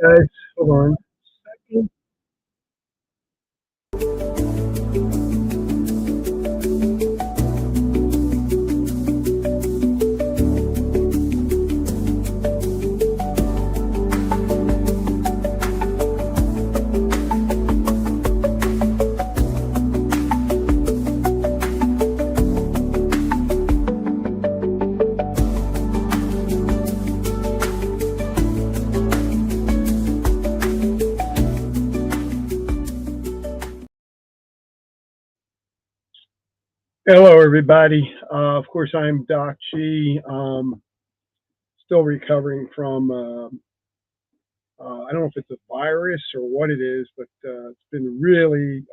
Guys, hold on. Second. Hello, everybody. Of course, I'm Doc G. Still recovering from, I don't know if it's a virus or what it is, but it's been really,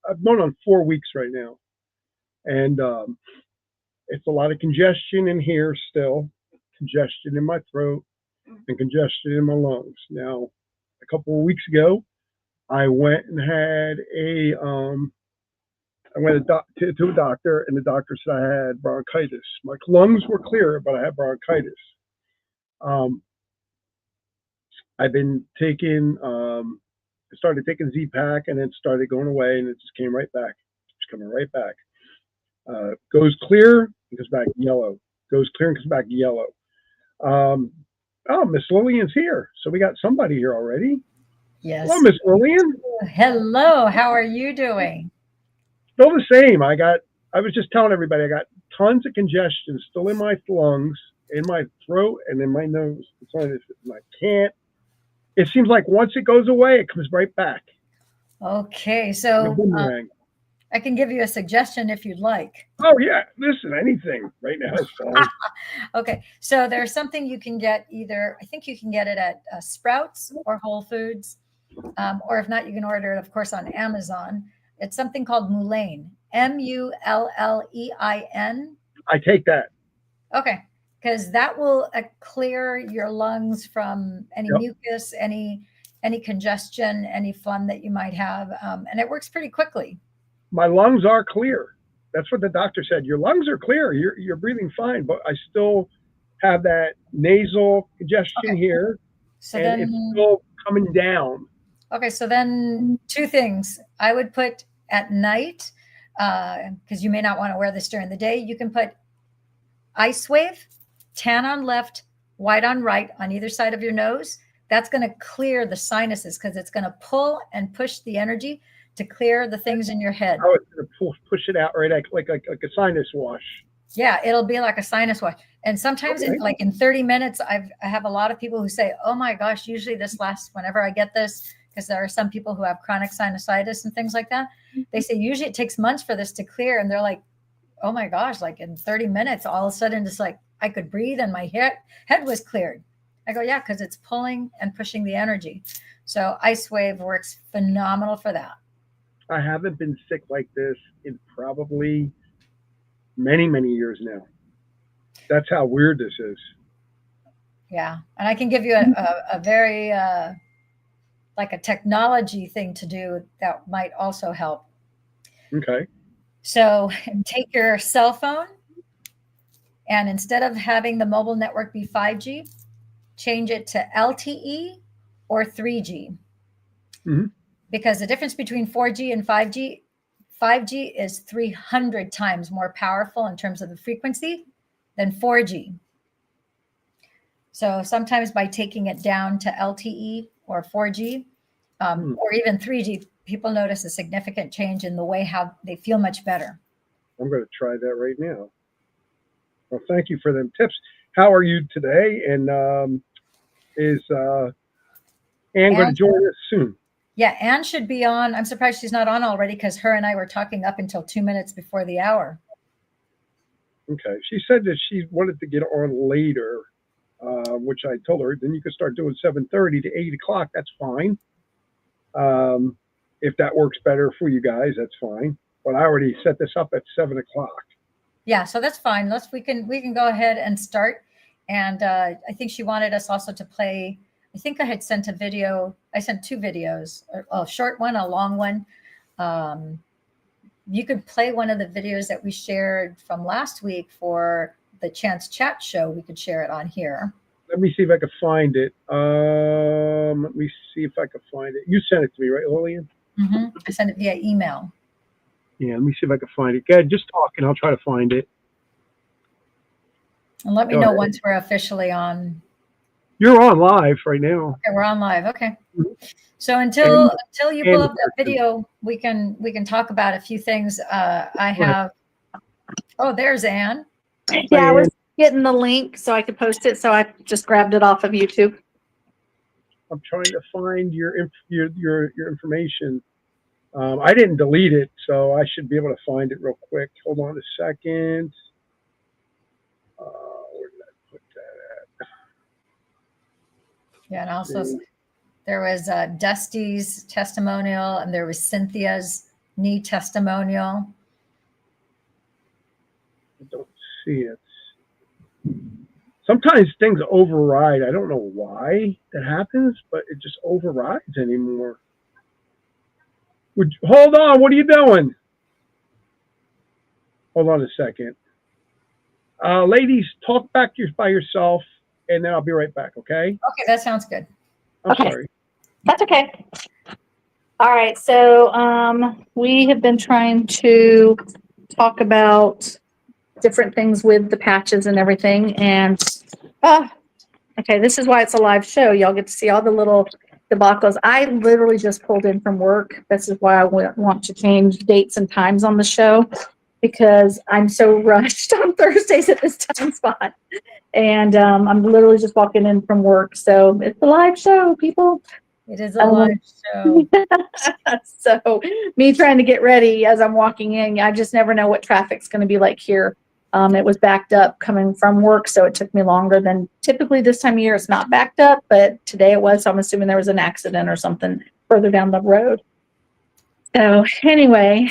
I'm going on 4 weeks right now. And it's a lot of congestion in here still, congestion in my throat, and congestion in my lungs. Now, a couple of weeks ago, I went and had I went to a doctor, and the doctor said I had bronchitis. My lungs were clear, but I had bronchitis. Um, I've been taking, I started taking Z-Pack, and it started going away, and it just came right back. It's coming right back. Goes clear and comes back yellow. Goes clear and comes back yellow. Um, oh, Miss Lillian's here. So we got somebody here already. Yes. Hello, Miss Lillian. Hello. How are you doing? Still the same. I was just telling everybody I got tons of congestion still in my lungs, in my throat, and in my nose. And I can't. It seems like once it goes away, it comes right back. Okay, so I can give you a suggestion if you'd like. Oh yeah, listen, anything right now is fine. Okay, so there's something you can get either. I think you can get it at Sprouts or Whole Foods, or if not, you can order it, of course, on Amazon. It's something called Mullein, Mullein. I take that. Okay, because that will clear your lungs from any mucus, any congestion, any phlegm that you might have, and it works pretty quickly. My lungs are clear. That's what the doctor said. Your lungs are clear. You're breathing fine, but I still have that nasal congestion here, so and it's still coming down. Okay, so then two things. I would put at night, because you may not want to wear this during the day. You can put Ice Wave, tan on left, white on right, on either side of your nose. That's going to clear the sinuses because it's going to pull and push the energy to clear the things in your head. Oh, it's going to push it out, right? Like a sinus wash. Yeah, it'll be like a sinus wash. And sometimes, in 30 minutes, I have a lot of people who say, "Oh my gosh!" Usually, this lasts whenever I get this, because there are some people who have chronic sinusitis and things like that. They say usually it takes months for this to clear, and they're like, "Oh my gosh!" Like in 30 minutes, all of a sudden, it's like I could breathe and my head was cleared. I go, "Yeah," because it's pulling and pushing the energy. So Ice Wave works phenomenal for that. I haven't been sick like this in probably many, many years now. That's how weird this is. Yeah. And I can give you a very, like a technology thing to do that might also help. Okay. So take your cell phone, and instead of having the mobile network be 5G, change it to LTE or 3G. Mm-hmm. Because the difference between 4G and 5G is 300 times more powerful in terms of the frequency than 4G. So sometimes by taking it down to LTE or 4G, or even 3G, people notice a significant change in the way how they feel much better. I'm going to try that right now. Well, thank you for them tips. How are you today? And is Ann going to join us soon? Yeah, Ann should be on. I'm surprised she's not on already, because her and I were talking up until 2 minutes before the hour. Okay. She said that she wanted to get on later, which I told her, then you could start doing 7:30 to 8 o'clock. That's fine. If that works better for you guys, that's fine. But I already set this up at 7 o'clock. Yeah, so that's fine. We can go ahead and start. And I think she wanted us also to play. I think I had sent a video. I sent two videos, a short one, a long one. You could play one of the videos that we shared from last week for the Chance Chat show. We could share it on here. let me see if I can find it. Let me see if I can find it. You sent it to me, right, Lillian? I sent it via email. Yeah, let me see if I can find it. Go ahead, just talk and I'll try to find it. And let me Go know ahead. once we're officially on. You're on live right now. Okay, we're on live. Okay. So And, until you pull and up that video, we can talk about a few things. I go ahead. have. Oh, there's Anne. Yeah, I was And getting the link so I could post it, so I just grabbed it off of YouTube. I'm trying to find your information. I didn't delete it, so I should be able to find it real quick. Hold on a second. Where did I put that Yeah, and at? also See. there was Dusty's testimonial, and there was Cynthia's knee testimonial. I don't see it. Sometimes things override. I don't know why that happens, but it just overrides anymore. Hold on. What are you doing? Hold on a second. Ladies, talk back by yourself, and then I'll be right back, okay? Okay, that sounds good. I'm Okay. sorry. That's okay. All right, so we have been trying to talk about different things with the patches and everything, and okay, this is why it's a live show. Y'all get to see all the little debacles. I literally just pulled in from work. This is why I want to change dates and times on the show, because I'm so rushed on Thursdays at this time spot. And I'm literally just walking in from work. So it's a live show, people. It is a live show. So me trying to get ready as I'm walking in, I just never know what traffic's going to be like here. It was backed up coming from work, so it took me longer than typically this time of year. It's not backed up, but today it was. So I'm assuming there was an accident or something further down the road. So anyway,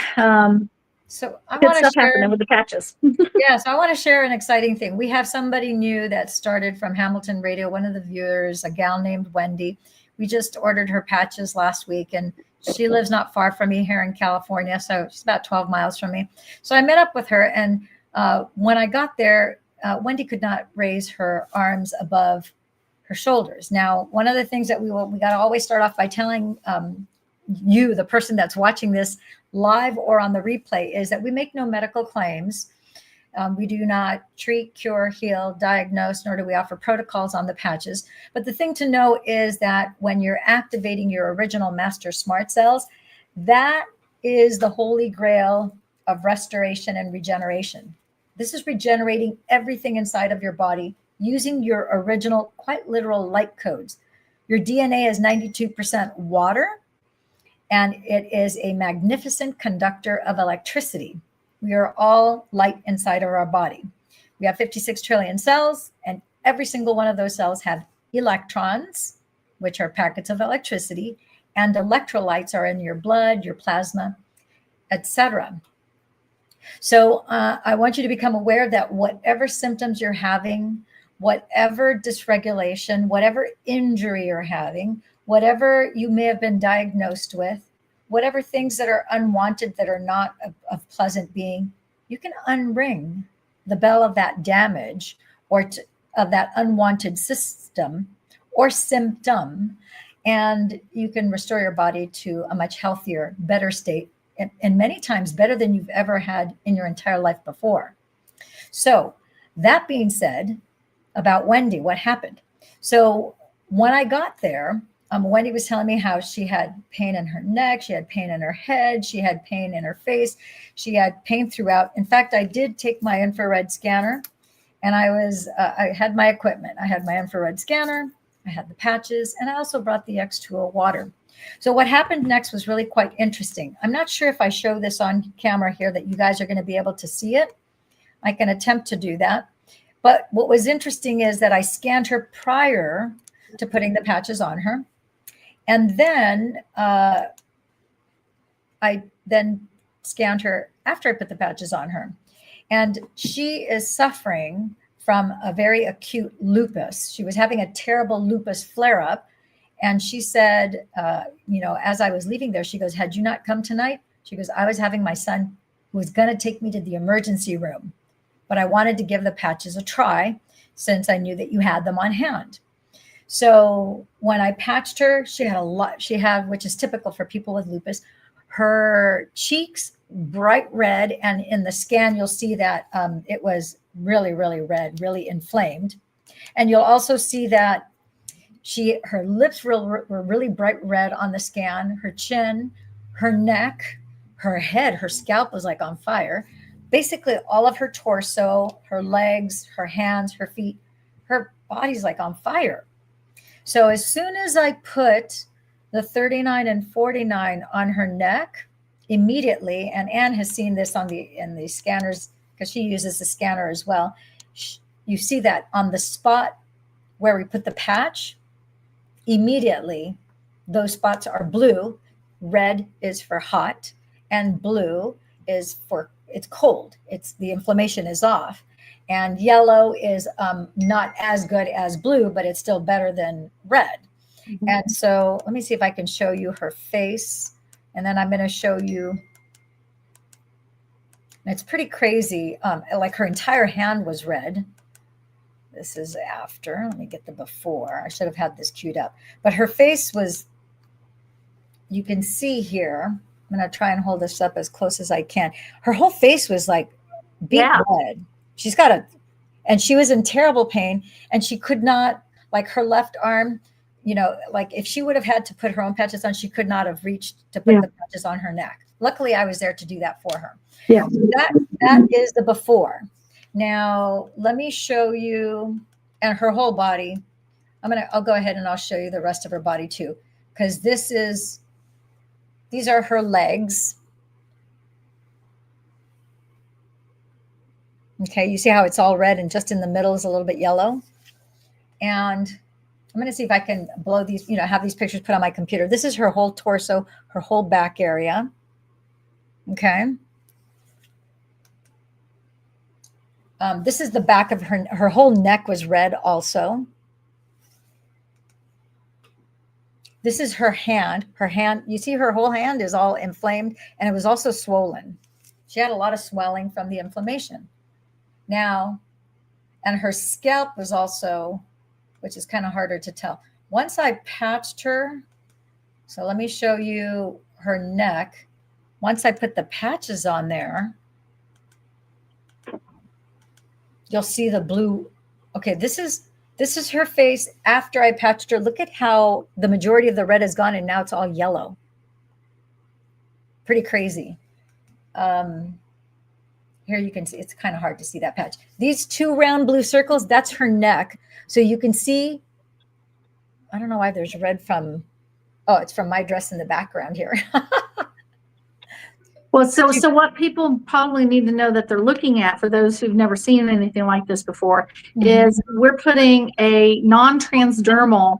So I good want to stuff share. happening with the patches. Yes, I want to share an exciting thing. We have somebody new that started from Hamilton Radio, one of the viewers, a gal named Wendy. We just ordered her patches last week, and she lives not far from me here in California. So she's about 12 miles from me. So I met up with her, and when I got there, Wendy could not raise her arms above her shoulders. Now, one of the things that we got to always start off by telling you, the person that's watching this live or on the replay, is that we make no medical claims. We do not treat, cure, heal, diagnose, nor do we offer protocols on the patches. But the thing to know is that when you're activating your original master smart cells, that is the holy grail of restoration and regeneration. This is regenerating everything inside of your body using your original, quite literal light codes. Your DNA is 92% water, and it is a magnificent conductor of electricity. We are all light inside of our body. We have 56 trillion cells, and every single one of those cells have electrons, which are packets of electricity, and electrolytes are in your blood, your plasma, etc. So I want you to become aware that whatever symptoms you're having, whatever dysregulation, whatever injury you're having, whatever you may have been diagnosed with, whatever things that are unwanted, that are not of pleasant being, you can unring the bell of that damage or of that unwanted system or symptom, and you can restore your body to a much healthier, better state, and many times better than you've ever had in your entire life before. So that being said, about Wendy, what happened? So when I got there, Wendy was telling me how she had pain in her neck, she had pain in her head, she had pain in her face, she had pain throughout. In fact, I did take my infrared scanner, and I had my equipment. I had my infrared scanner, I had the patches, and I also brought the X2O water. So what happened next was really quite interesting. I'm not sure if I show this on camera here that you guys are going to be able to see it. I can attempt to do that. But what was interesting is that I scanned her prior to putting the patches on her. And then I then scanned her after I put the patches on her. And she is suffering from a very acute lupus. She was having a terrible lupus flare-up. And she said, as I was leaving there, she goes, had you not come tonight? She goes, I was having my son who was going to take me to the emergency room, but I wanted to give the patches a try. since I knew that you had them on hand. So when I patched her, she had, which is typical for people with lupus, her cheeks bright red. And in the scan, you'll see that it was really, really red, really inflamed. And you'll also see that her lips were really bright red on the scan, her chin, her neck, her head, her scalp was like on fire. Basically all of her torso, her legs, her hands, her feet, her body's like on fire. So as soon as I put the 39 and 49 on her neck, immediately, and Anne has seen this in the scanners because she uses the scanner as well. You see that on the spot where we put the patch, immediately those spots are blue. Red is for hot, and blue is for it's cold. It's the inflammation is off. And yellow is not as good as blue, but it's still better than red. Mm-hmm. And so let me see if I can show you her face. And then I'm going to show you. It's pretty crazy. Like her entire hand was red. This is after. Let me get the before. I should have had this queued up. But her face was, you can see here. I'm going to try and hold this up as close as I can. Her whole face was like beet red. She's got and she was in terrible pain, and she could not, like her left arm, like if she would have had to put her own patches on, she could not have reached to put the patches on her neck. Luckily, I was there to do that for her. Yeah. So that is the before. Now, let me show you, and her whole body. I'll go ahead and I'll show you the rest of her body too, because these are her legs. Okay, you see how it's all red and just in the middle is a little bit yellow. And I'm going to see if I can blow these, have these pictures put on my computer. This is her whole torso, her whole back area. Okay. This is the back of her whole neck was red also. This is her hand. Her hand, you see her whole hand is all inflamed, and it was also swollen. She had a lot of swelling from the inflammation. Now, and her scalp was also, which is kind of harder to tell. Once I patched her, so let me show you her neck. Once I put the patches on there, you'll see the blue. Okay, this is her face after I patched her. Look at how the majority of the red is gone, and now it's all yellow. Pretty crazy. Here you can see, it's kind of hard to see that patch. These two round blue circles, that's her neck. So you can see, I don't know why there's red from, it's from my dress in the background here. Well, so what people probably need to know that they're looking at, for those who've never seen anything like this before, is we're putting a non-transdermal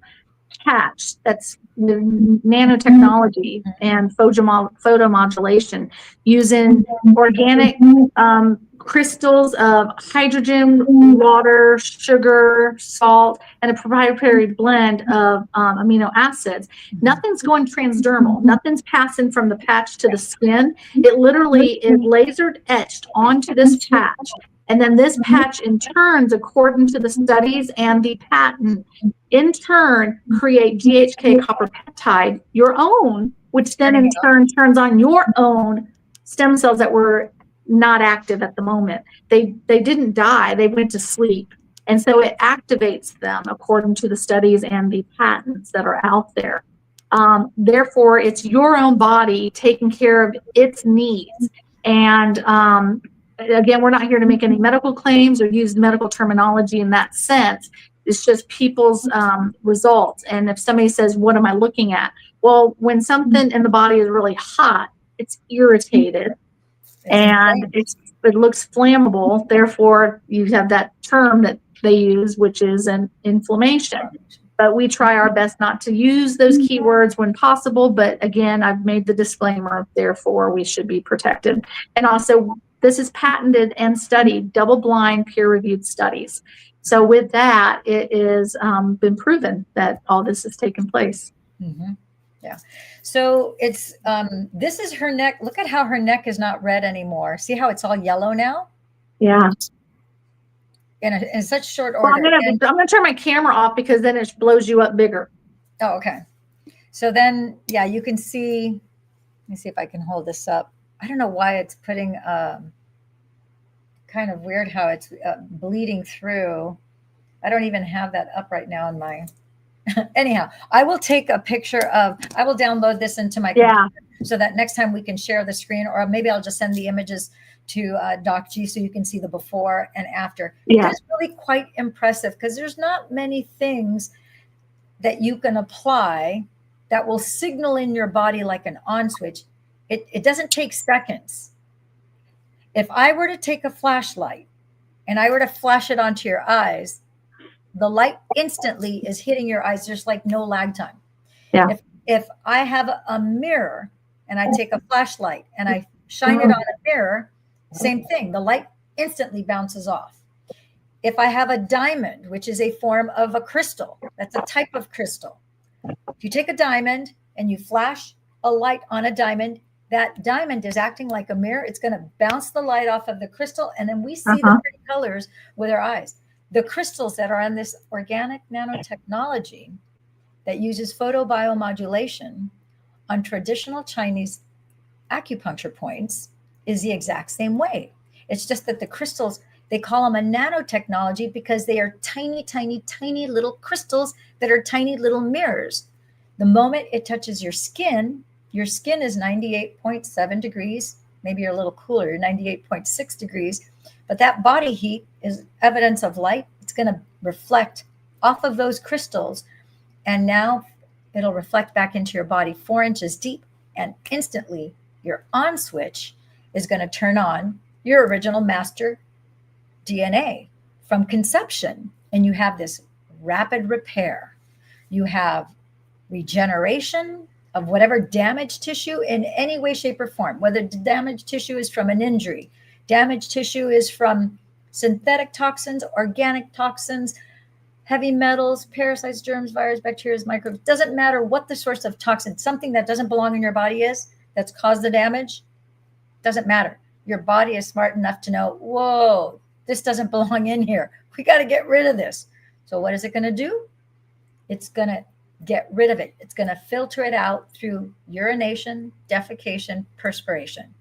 patch that's nanotechnology and photomodulation using organic crystals of hydrogen, water, sugar, salt, and a proprietary blend of amino acids. Nothing's going transdermal. Nothing's passing from the patch to the skin. It literally is laser etched onto this patch. And then this patch in turns, according to the studies and the patent, in turn create GHK copper peptide, your own, which then in turn turns on your own stem cells that were not active at the moment. They didn't die, they went to sleep. And so it activates them according to the studies and the patents that are out there. Therefore, it's your own body taking care of its needs. And again, we're not here to make any medical claims or use medical terminology in that sense. It's just people's results. And if somebody says, what am I looking at? Well, when something in the body is really hot, it's irritated and it looks flammable. Therefore, you have that term that they use, which is an inflammation. But we try our best not to use those keywords when possible. But again, I've made the disclaimer, therefore we should be protected. And also, this is patented and studied, double-blind, peer-reviewed studies. So with that, it is been proven that all this has taken place. Mm-hmm. Yeah. So it's, this is her neck. Look at how her neck is not red anymore. See how it's all yellow now? Yeah. in such short Well, order. I'm gonna turn my camera off because then it blows you up bigger. Oh, okay. So then, yeah, you can see, let me see if I can hold this up. I don't know why it's putting, kind of weird how it's bleeding through. I don't even have that up right now in my, anyhow, I will take a picture I will download this into my Yeah. computer so that next time we can share the screen, or maybe I'll just send the images to Doc G so you can see the before and after. Yeah. It is really quite impressive because there's not many things that you can apply that will signal in your body like an on switch. It doesn't take seconds. If I were to take a flashlight and I were to flash it onto your eyes, the light instantly is hitting your eyes. There's like no lag time. Yeah. If I have a mirror and I take a flashlight and I shine it on a mirror, same thing. The light instantly bounces off. If I have a diamond, which is a form of a crystal, that's a type of crystal. If you take a diamond and you flash a light on a diamond, that diamond is acting like a mirror. It's going to bounce the light off of the crystal, and then we see the pretty colors with our eyes. The crystals that are on this organic nanotechnology that uses photobiomodulation on traditional Chinese acupuncture points is the exact same way. It's just that the crystals, they call them a nanotechnology because they are tiny, tiny, tiny little crystals that are tiny little mirrors. The moment it touches your skin is 98.7 degrees. Maybe you're a little cooler, you're 98.6 degrees. But that body heat is evidence of light. It's going to reflect off of those crystals. And now it'll reflect back into your body 4 inches deep. And instantly your on switch is going to turn on your original master DNA from conception. And you have this rapid repair. You have regeneration of whatever damaged tissue in any way, shape, or form, whether the damaged tissue is from an injury, damaged tissue is from synthetic toxins, organic toxins, heavy metals, parasites, germs, viruses, bacteria, microbes. Doesn't matter what the source of toxin, something that doesn't belong in your body is, that's caused the damage, doesn't matter. Your body is smart enough to know, whoa, this doesn't belong in here. We got to get rid of this. So what is it going to do? It's going to get rid of it. It's going to filter it out through urination, defecation, perspiration,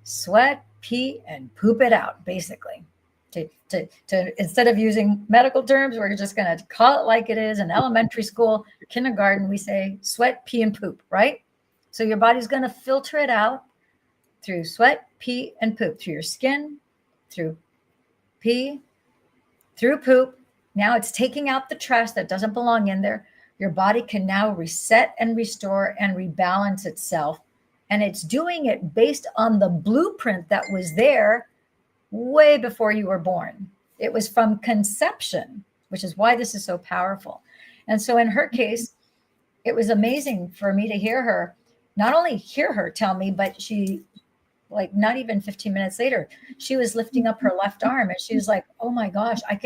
sweat, pee, and poop it out, basically. To instead of using medical terms, we're just going to call it like it is. In elementary school, kindergarten, we say sweat, pee, and poop, right? So your body's going to filter it out through sweat, pee, and poop, through your skin, through pee, through poop. Now it's taking out the trash that doesn't belong in there. Your body can now reset and restore and rebalance itself. And it's doing it based on the blueprint that was there way before you were born. It was from conception, which is why this is so powerful. And so in her case, it was amazing for me to hear her, not only hear her tell me, but she, like not even 15 minutes later, she was lifting up her left arm and she was like, oh my gosh, I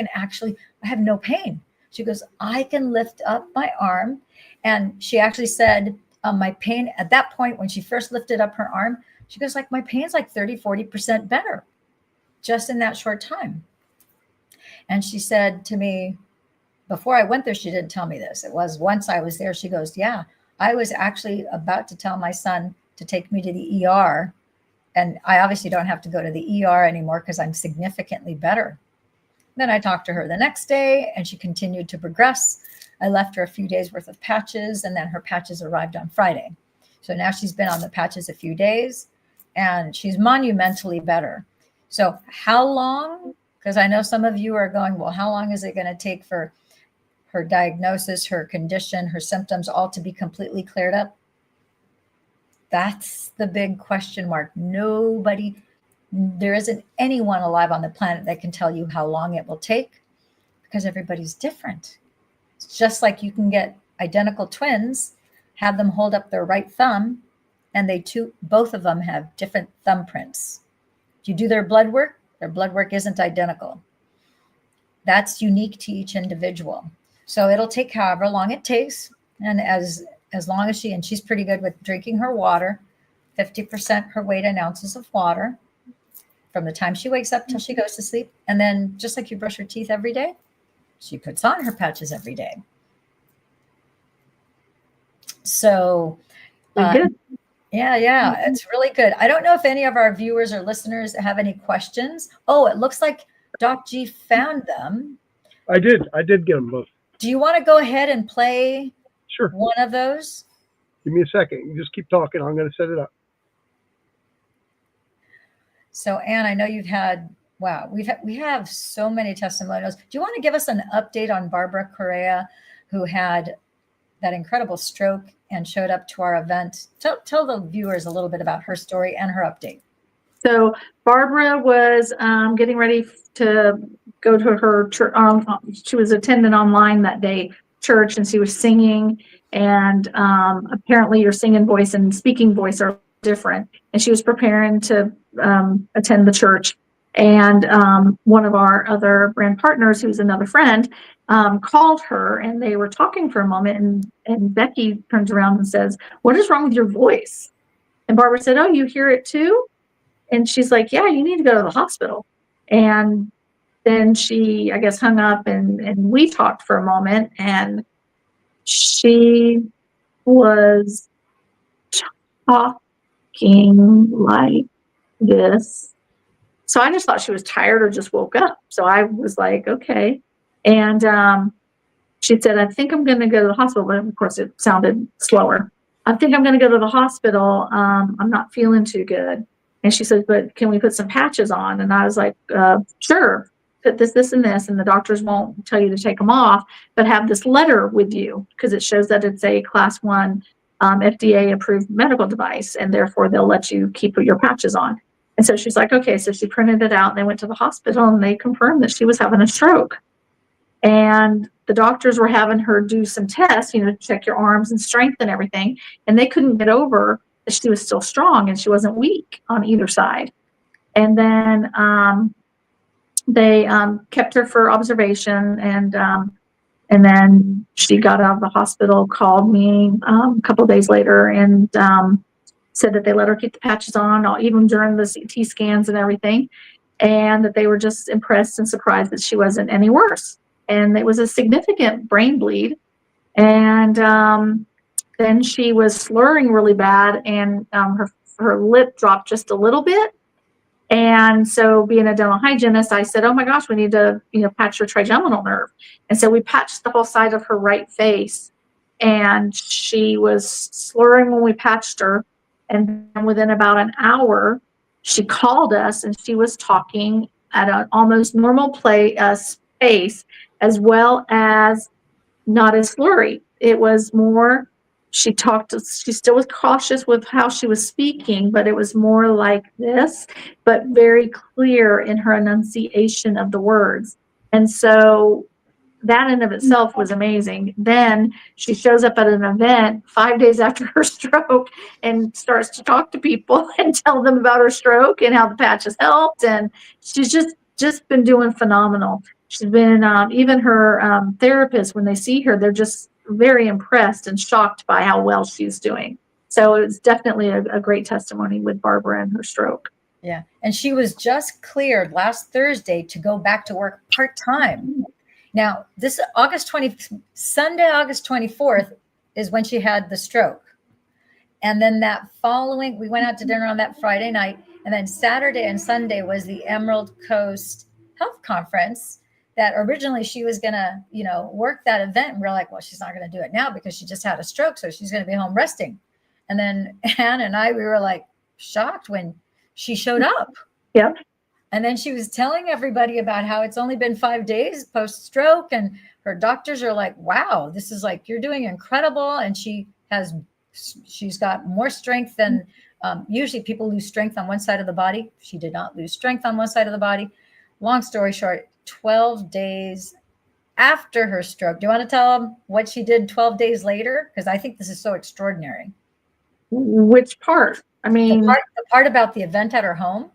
have no pain. She goes, I can lift up my arm. And she actually said, my pain at that point, when she first lifted up her arm, she goes like, my pain's like 30-40% better just in that short time. And she said to me, before I went there, she didn't tell me this. It was once I was there, she goes, yeah, I was actually about to tell my son to take me to the ER. And I obviously don't have to go to the ER anymore because I'm significantly better. Then I talked to her the next day and she continued to progress. I left her a few days worth of patches and then her patches arrived on Friday. So now she's been on the patches a few days and she's monumentally better. So how long? Because I know some of you are going, well, how long is it going to take for her diagnosis, her condition, her symptoms all to be completely cleared up? That's the big question mark. There isn't anyone alive on the planet that can tell you how long it will take because everybody's different. It's just like you can get identical twins, have them hold up their right thumb, and both of them have different thumbprints. If you do their blood work isn't identical. That's unique to each individual. So it'll take however long it takes. And as long as she's pretty good with drinking her water, 50% her weight in ounces of water from the time she wakes up till she goes to sleep. And then just like you brush her teeth every day, she puts on her patches every day. So, Good. yeah, it's really good. I don't know if any of our viewers or listeners have any questions. Oh, it looks like Doc G found them. I did get them both. Do you want to go ahead and play Sure. one of those? Give me a second. You just keep talking. I'm going to set it up. So, Anne, I know you've had, wow, we have so many testimonials. Do you want to give us an update on Barbara Correa, who had that incredible stroke and showed up to our event? Tell the viewers a little bit about her story and her update. So Barbara was getting ready to go to her church. She was attending online that day, church, and she was singing. And apparently your singing voice and speaking voice are different. And she was preparing to attend the church. And one of our other brand partners, who's another friend, called her, and they were talking for a moment. And Becky turns around and says, "What is wrong with your voice?" And Barbara said, "Oh, you hear it too?" And she's like, "Yeah, you need to go to the hospital." And then she, I guess, hung up, and we talked for a moment, and she was talking like this. So I just thought she was tired or just woke up. So I was like, okay. And she said, "I think I'm going to go to the hospital." But of course, it sounded slower. "I think I'm going to go to the hospital. I'm not feeling too good." And she said, "But can we put some patches on?" And I was like, "Sure. Put this, and this. And the doctors won't tell you to take them off, but have this letter with you because it shows that it's a class 1 FDA approved medical device. And therefore, they'll let you keep your patches on." And so she's like, okay. So she printed it out, and they went to the hospital, and they confirmed that she was having a stroke. And the doctors were having her do some tests, check your arms and strength and everything. And they couldn't get over that she was still strong and she wasn't weak on either side. And then they kept her for observation. And then she got out of the hospital, called me a couple of days later, and said that they let her keep the patches on, even during the CT scans and everything. And that they were just impressed and surprised that she wasn't any worse. And it was a significant brain bleed. And then she was slurring really bad, and her lip dropped just a little bit. And so, being a dental hygienist, I said, "Oh my gosh, we need to, patch her trigeminal nerve." And so we patched the whole side of her right face, and she was slurring when we patched her. And then within about an hour, she called us, and she was talking at an almost normal pace, as well as not as slurry. It was more, she still was cautious with how she was speaking, but it was more like this, but very clear in her enunciation of the words. And so that in of itself was amazing. Then she shows up at an event 5 days after her stroke and starts to talk to people and tell them about her stroke and how the patches helped. And she's just been doing phenomenal. She's been, even her therapist, when they see her, they're just very impressed and shocked by how well she's doing. So it's definitely a great testimony with Barbara and her stroke. Yeah. And she was just cleared last Thursday to go back to work part-time. Now, this Sunday, August 24th is when she had the stroke. And then that following, we went out to dinner on that Friday night. And then Saturday and Sunday was the Emerald Coast Health Conference that originally she was going to, work that event. And we're like, well, she's not going to do it now because she just had a stroke. So she's going to be home resting. And then Anne and I, we were like shocked when she showed up. Yep. And then she was telling everybody about how it's only been 5 days post-stroke. And her doctors are like, wow, this is like, you're doing incredible. And she's got more strength than usually people lose strength on one side of the body. She did not lose strength on one side of the body. Long story short, 12 days after her stroke. Do you want to tell them what she did 12 days later? Because I think this is so extraordinary. Which part? I mean, the part about the event at her home.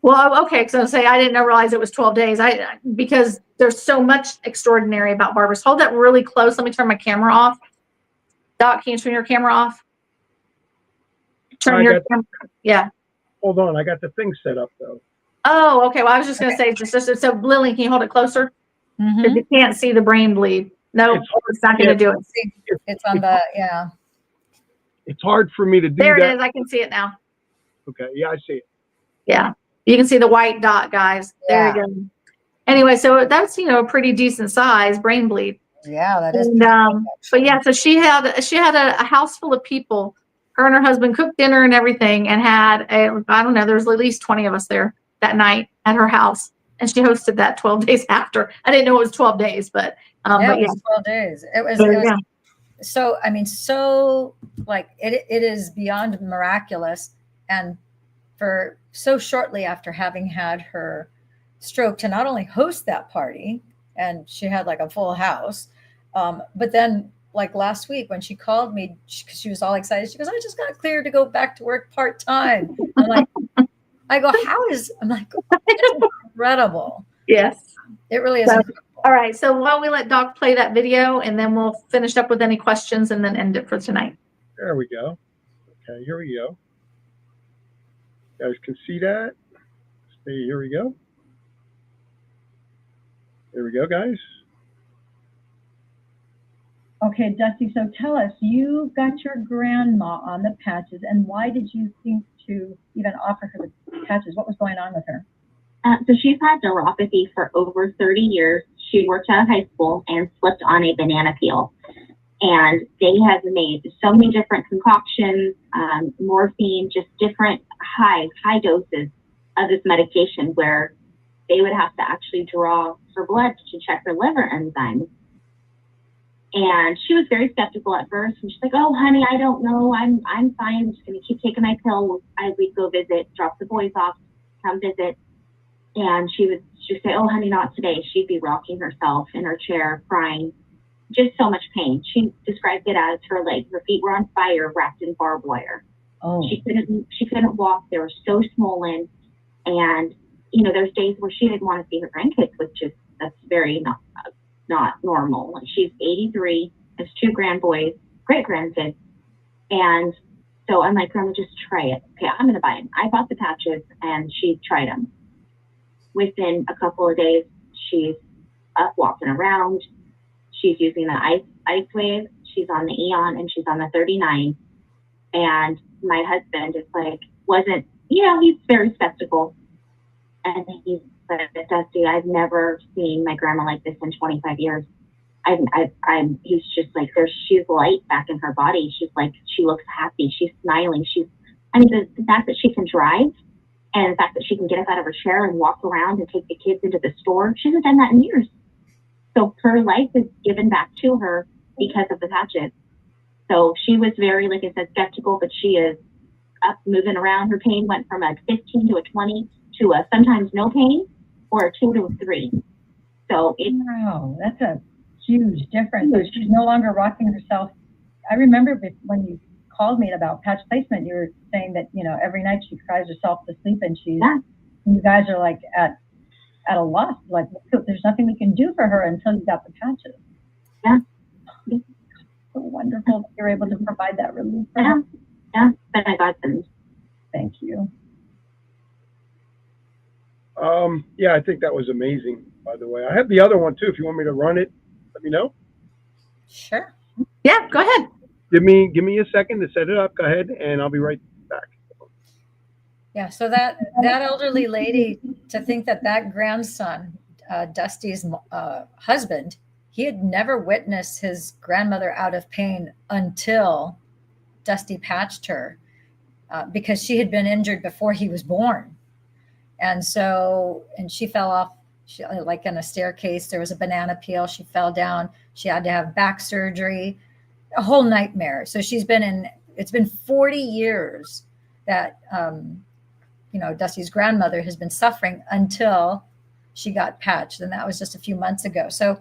Well, okay. So I didn't realize it was 12 days. Because there's so much extraordinary about Barbara's. Hold that really close. Let me turn my camera off. Doc, can you turn your camera off? Turn your camera. Yeah. Hold on. I got the thing set up though. Oh, okay. Well, I was just going to say, so Lily, can you hold it closer? Because you can't see the brain bleed. No, It's hard. it's not going to do it. See, it's on the, yeah. It's hard for me to do There that. it is. I can see it now. Okay, yeah, I see it. Yeah. You can see the white dot, guys. There you go. Anyway, so that's, a pretty decent size brain bleed. Yeah, that is. And, but yeah, so she had a house full of people. Her and her husband cooked dinner and everything, and had I don't know, there was at least 20 of us there that night at her house, and she hosted that 12 days after. I didn't know it was 12 days, but yeah, but it was 12 days. It was so, I mean, so like it is beyond miraculous, and for so shortly after having had her stroke, to not only host that party, and she had like a full house, but then like last week when she called me, because she was all excited, she goes, "I just got cleared to go back to work part-time." I'm like, I'm like, it's incredible. Yes, it really is. All right, so why don't we let Doc play that video, and then we'll finish up with any questions and then end it for tonight. There we go. Okay, here we go. You guys can see that. See, here we go. There we go, guys. Okay, Dusty, so tell us, you got your grandma on the patches, and why did you think to even offer her the patches? What was going on with her? So she's had neuropathy for over 30 years. She worked out of high school and slipped on a banana peel. And they have made so many different concoctions, morphine, just different high doses of this medication, where they would have to actually draw her blood to check her liver enzymes. And she was very skeptical at first. And she's like, "Oh, honey, I don't know. I'm fine. I'm just going to keep taking my pill as we go visit, drop the boys off, come visit." And she'd say, "Oh, honey, not today." She'd be rocking herself in her chair, crying, just so much pain. She described it as her legs, her feet were on fire, wrapped in barbed wire. Oh. She couldn't walk. They were so swollen. And, there's days where she didn't want to see her grandkids, that's very not normal. She's 83, has 2 great-grandkids. And so I'm like, "Grandma, just try it." Okay, I'm going to buy them. I bought the patches, and she tried them. Within a couple of days, she's up walking around. She's using the ice wave. She's on the Eon, and she's on the 39. And my husband is like, he's very skeptical. And he's like, "Dusty, I've never seen my grandma like this in 25 years. He's just like, she's light back in her body. She's like, she looks happy. She's smiling. The fact that she can drive, and the fact that she can get up out of her chair and walk around and take the kids into the store, she hasn't done that in years. So her life is given back to her because of the patches." So she was very, like I said, skeptical, but she is up, moving around. Her pain went from a 15 to a 20 to a sometimes no pain, or a 2 to a 3. So wow, that's a huge difference. So she's no longer rocking herself. I remember when you called me about patch placement, you were saying that, every night she cries herself to sleep, and you guys are like at a loss, like there's nothing we can do for her until you got the patches. Yeah. So wonderful that you're able to provide that relief for her. Yeah, but I got them. Thank you. Yeah, I think that was amazing, by the way. I have the other one too. If you want me to run it, let me know. Sure. Yeah, go ahead. Give me a second to set it up. Go ahead, and I'll be right back. Yeah, so that elderly lady, to think that grandson, Dusty's husband, he had never witnessed his grandmother out of pain until Dusty patched her, because she had been injured before he was born. And she fell off, like in a staircase. There was a banana peel. She fell down. She had to have back surgery, a whole nightmare. So it's been 40 years that, Dusty's grandmother has been suffering until she got patched. And that was just a few months ago. So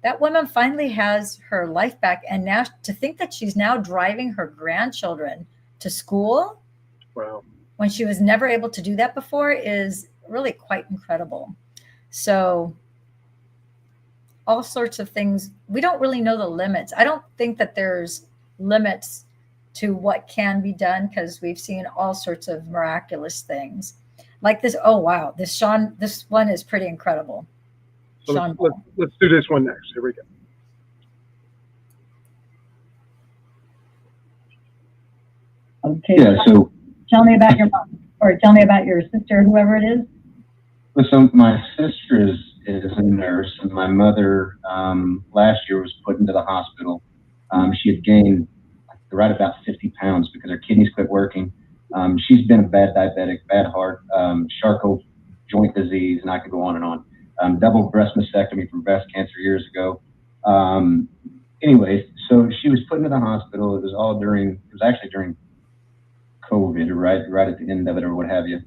that woman finally has her life back. And now to think that she's now driving her grandchildren to school. Wow. When she was never able to do that before is really quite incredible. So all sorts of things. We don't really know the limits. I don't think that there's limits to what can be done, because we've seen all sorts of miraculous things. like this. Oh wow, this one is pretty incredible. So Sean, let's do this one next. Here we go. Okay. Yeah, so Tell me about your mom, or tell me about your sister, whoever it is. so my sister is a nurse, and my mother last year was put into the hospital. She had gained right about 50 pounds because her kidneys quit working. She's been a bad diabetic, bad heart, Charcot joint disease, and I could go on and on. Double breast mastectomy from breast cancer years ago. Anyways, so she was put into the hospital. It was actually during COVID, right at the end of it, or what have you.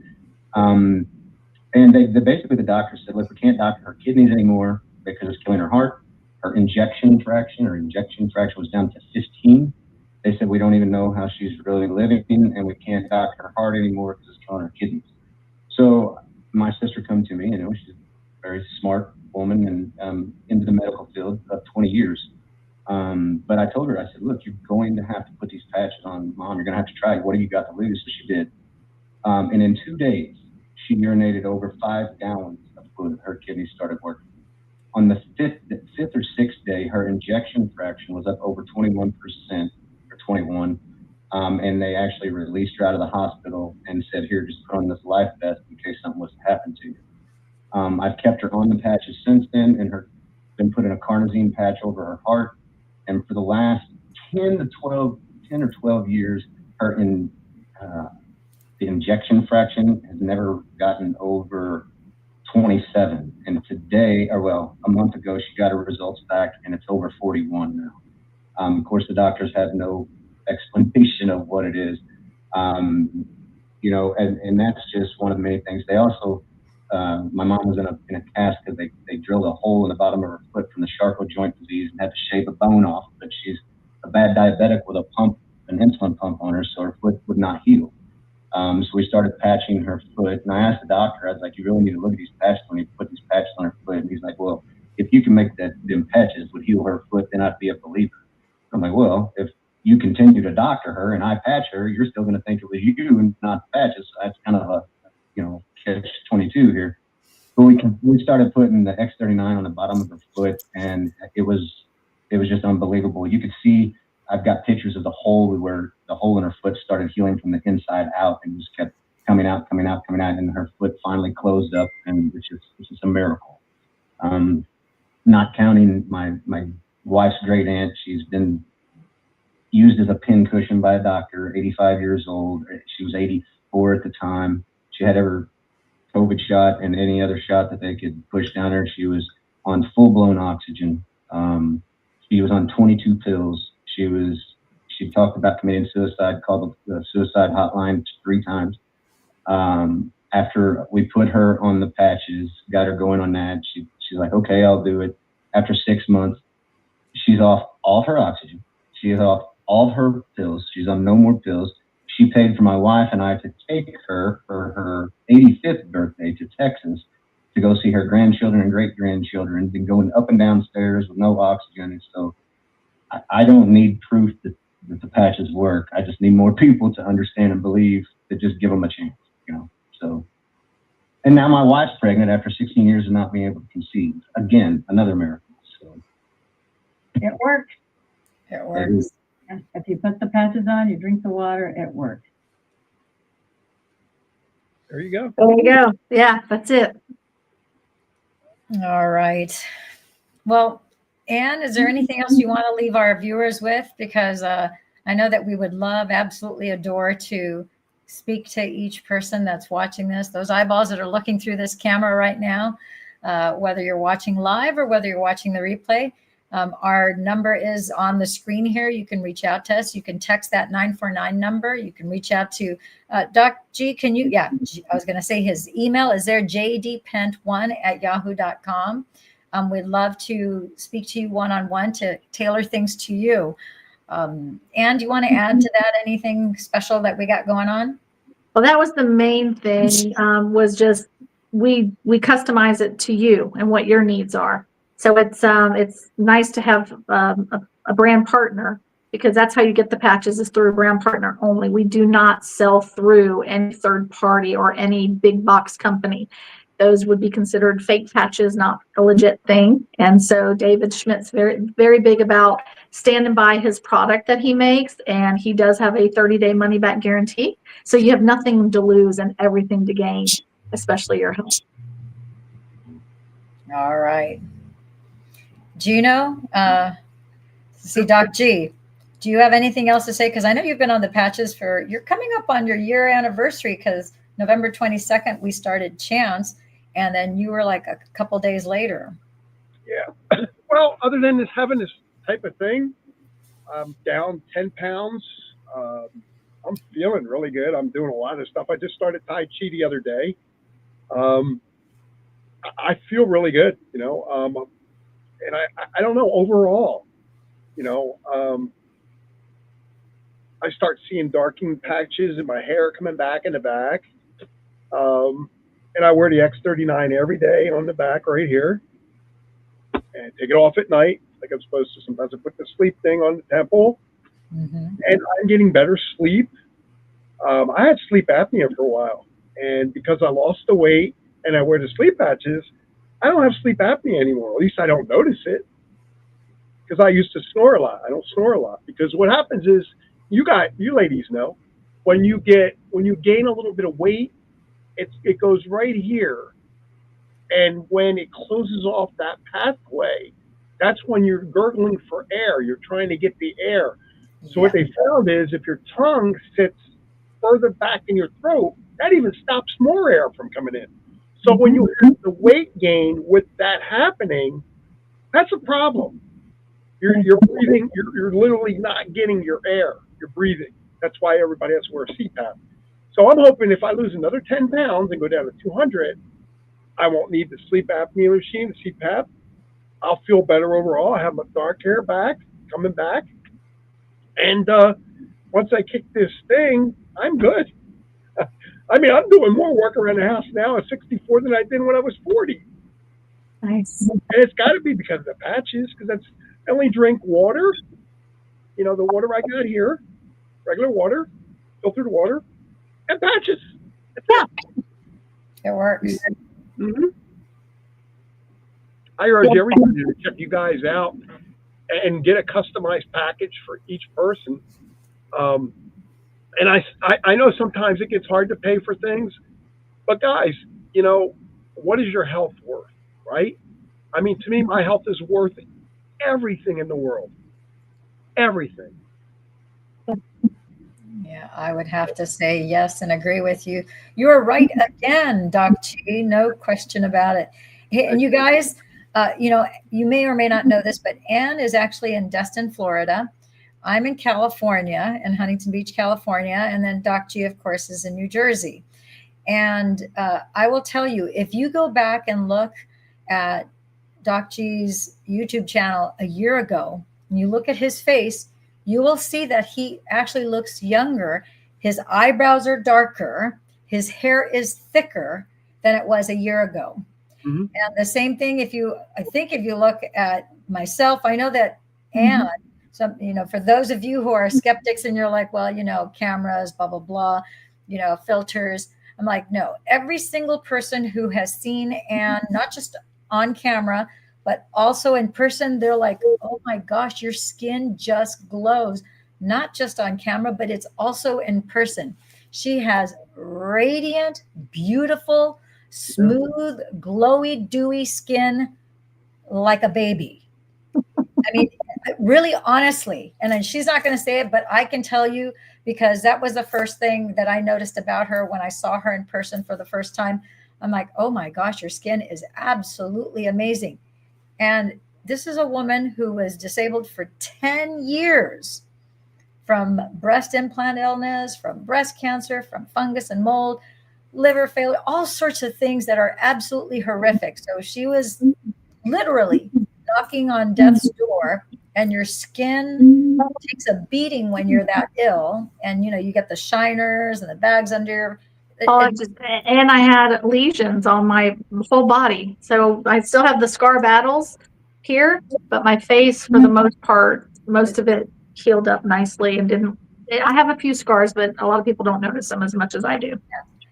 And they basically, the doctor said, look, we can't doctor her kidneys anymore because it's killing her heart. Her injection fraction was down to 15. They said, we don't even know how she's really living, and we can't doctor her heart anymore because it's killing her kidneys. So my sister come to me, she's a very smart woman and into the medical field of 20 years. But I told her, I said, look, you're going to have to put these patches on, Mom. You're going to have to try it. What have you got to lose? So she did. And in 2 days, she urinated over 5 gallons of fluid. Her kidneys started working. On the fifth or sixth day, her injection fraction was up over 21%, or 21. And they actually released her out of the hospital and said, here, just put on this life vest in case something was to happen to you. I've kept her on the patches since then, and been putting a carnosine patch over her heart. And for the last 10 or 12 years, the injection fraction has never gotten over 27. And today, a month ago, she got her results back, and it's over 41 now. Of course, the doctors have no explanation of what it is. And that's just one of the many things. They also, my mom was in a cast because they drilled a hole in the bottom of her foot from the Charcot joint disease and had to shave a bone off. But she's a bad diabetic with an insulin pump on her, so her foot would not heal. So we started patching her foot, and I asked the doctor, I was like, you really need to look at these patches when you put these patches on her foot. And he's like, well, if you can make them patches would heal her foot, then I'd be a believer. I'm like, well, if you continue to doctor her and I patch her, you're still going to think it was you and not the patches. So that's kind of a, catch-22 here. But we started putting the X39 on the bottom of her foot, and it was just unbelievable. You could see, I've got pictures of the hole where the hole in her foot started healing from the inside out, and just kept coming out, and her foot finally closed up, and which is a miracle. Not counting my wife's great aunt, she's been used as a pin cushion by a doctor, 85 years old. She was 84 at the time. She had her COVID shot and any other shot that they could push down her. She was on full-blown oxygen. She was on 22 pills. She talked about committing suicide, called the suicide hotline 3 times. After we put her on the patches, got her going on that, she's like, okay, I'll do it. After 6 months, she's off all her oxygen. She is off all of her pills. She's on no more pills. She paid for my wife and I to take her for her 85th birthday to Texas to go see her grandchildren and great-grandchildren, been going up and down stairs with no oxygen. And so I don't need proof that the patches work. I just need more people to understand and believe, to just give them a chance, So, and now my wife's pregnant after 16 years of not being able to conceive. Again, another miracle. So It works. it works. If you put the patches on, you drink the water, it works. There you go. There you go. Yeah, that's it. All right. Well, Anne, is there anything else you want to leave our viewers with? Because I know that we would absolutely adore to speak to each person that's watching this, those eyeballs that are looking through this camera right now, whether you're watching live or whether you're watching the replay. Our number is on the screen here. You can reach out to us. You can text that 949 number. You can reach out to Doc G. Can you? Yeah, I was going to say his email is there, jdpent1@yahoo.com. We'd love to speak to you one-on-one to tailor things to you. Anne, do you want to add to that anything special that we got going on? Well, that was the main thing, was just we customize it to you and what your needs are. So it's nice to have a brand partner, because that's how you get the patches, is through a brand partner only. We do not sell through any third party or any big box company. Those would be considered fake patches, not a legit thing. And so David Schmidt's very, very big about standing by his product that he makes. And he does have a 30-day money back guarantee. So you have nothing to lose and everything to gain, especially your health. All right. Gino, see, Doc G, do you have anything else to say? Because I know you've been on the patches you're coming up on your year anniversary, because November 22nd, we started Chance, and then you were like a couple days later. Yeah. Well, other than this, having this type of thing, I'm down 10 pounds. I'm feeling really good. I'm doing a lot of stuff. I just started Tai Chi the other day. I feel really good, and I don't know, overall, I start seeing darkening patches in my hair coming back in the back. And I wear the X39 every day on the back right here and take it off at night like I'm supposed to. Sometimes I put the sleep thing on the temple, and I'm getting better sleep. I had sleep apnea for a while, and because I lost the weight and I wear the sleep patches, I don't have sleep apnea anymore. At least I don't notice it, because I used to snore a lot. I don't snore a lot, because what happens is, you ladies know, when you gain a little bit of weight, it goes right here, and when it closes off that pathway, that's when you're gurgling for air. You're trying to get the air. So what they found is, if your tongue sits further back in your throat, that even stops more air from coming in. So when you have the weight gain with that happening, that's a problem. You're breathing. You're literally not getting your air. You're breathing. That's why everybody has to wear a CPAP. So I'm hoping if I lose another 10 pounds and go down to 200, I won't need the sleep apnea machine, the CPAP. I'll feel better overall. I have my dark hair coming back. And once I kick this thing, I'm good. I mean, I'm doing more work around the house now at 64 than I did when I was 40. Nice. And it's got to be because of the patches, because I only drink water. The water I got here, regular water, filtered water, and patches. It works. I urge everybody to check you guys out and get a customized package for each person. And I know sometimes it gets hard to pay for things, but guys, what is your health worth, right? I mean, to me, my health is worth everything in the world. Everything. Yeah, I would have to say yes and agree with you. You are right again, Doc G. No question about it. Hey, and you guys, you may or may not know this, but Ann is actually in Destin, Florida. I'm in California, in Huntington Beach, California. And then Doc G, of course, is in New Jersey. And I will tell you, if you go back and look at Doc G's YouTube channel a year ago, and you look at his face, you will see that he actually looks younger. His eyebrows are darker. His hair is thicker than it was a year ago. And the same thing, if you look at myself, I know that Anne, for those of you who are skeptics and you're like, well, cameras, blah, blah, blah, filters. I'm like, no, every single person who has seen Anne, not just on camera, but also in person, they're like, oh my gosh, your skin just glows, not just on camera, but it's also in person. She has radiant, beautiful, smooth, glowy, dewy skin like a baby. I mean, really, honestly, and then she's not going to say it, but I can tell you, because that was the first thing that I noticed about her when I saw her in person for the first time. I'm like, oh my gosh, your skin is absolutely amazing. And this is a woman who was disabled for 10 years from breast implant illness, from breast cancer, from fungus and mold, liver failure, all sorts of things that are absolutely horrific. So she was literally knocking on death's door, and your skin takes a beating when you're that ill. And, you get the shiners and the bags under. And I had lesions on my whole body. So I still have the scar battles here, but my face, for the most part, most of it healed up nicely and didn't. I have a few scars, but a lot of people don't notice them as much as I do.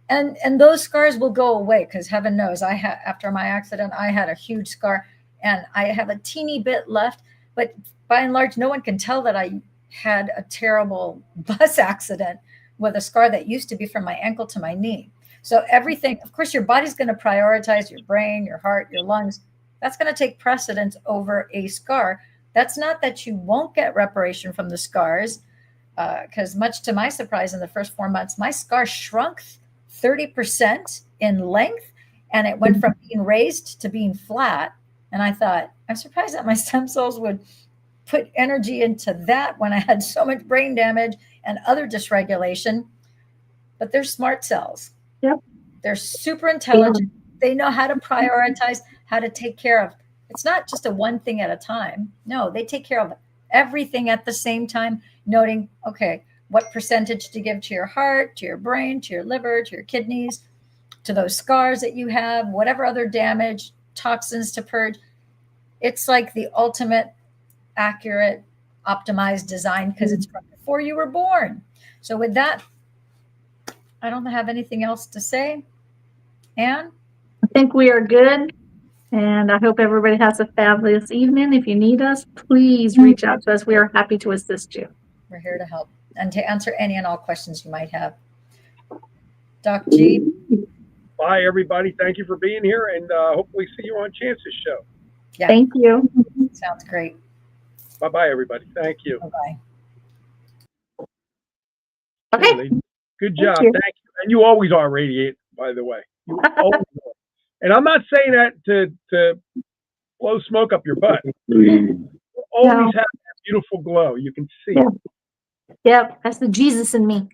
And those scars will go away because heaven knows after my accident, I had a huge scar and I have a teeny bit left, but by and large, no one can tell that I had a terrible bus accident with a scar that used to be from my ankle to my knee. So everything, of course, your body's going to prioritize your brain, your heart, your lungs. That's going to take precedence over a scar. That's not that you won't get reparation from the scars, because much to my surprise, in the first 4 months, my scar shrunk 30% in length, and it went from being raised to being flat. And I thought, I'm surprised that my stem cells would put energy into that when I had so much brain damage and other dysregulation. But they're smart cells. Yep. They're super intelligent. They know how to prioritize, how to take care of. It's not just a one thing at a time. No, they take care of everything at the same time, noting, okay, what percentage to give to your heart, to your brain, to your liver, to your kidneys, to those scars that you have, whatever other damage, toxins to purge. It's like the ultimate accurate, optimized design because it's from before you were born. So with that, I don't have anything else to say. Anne? I think we are good. And I hope everybody has a fabulous evening. If you need us, please reach out to us. We are happy to assist you. We're here to help and to answer any and all questions you might have. Doc G? Bye, everybody. Thank you for being here, and hopefully see you on Chance's show. Yeah. Thank you. Sounds great. Bye-bye, everybody. Thank you. Bye-bye. Okay. Lady. Good job. you. Thank you. And you always are radiant, by the way. You always are. And I'm not saying that to blow smoke up your butt. You always No. have that beautiful glow. You can see Yeah. it. Yep, that's the Jesus in me.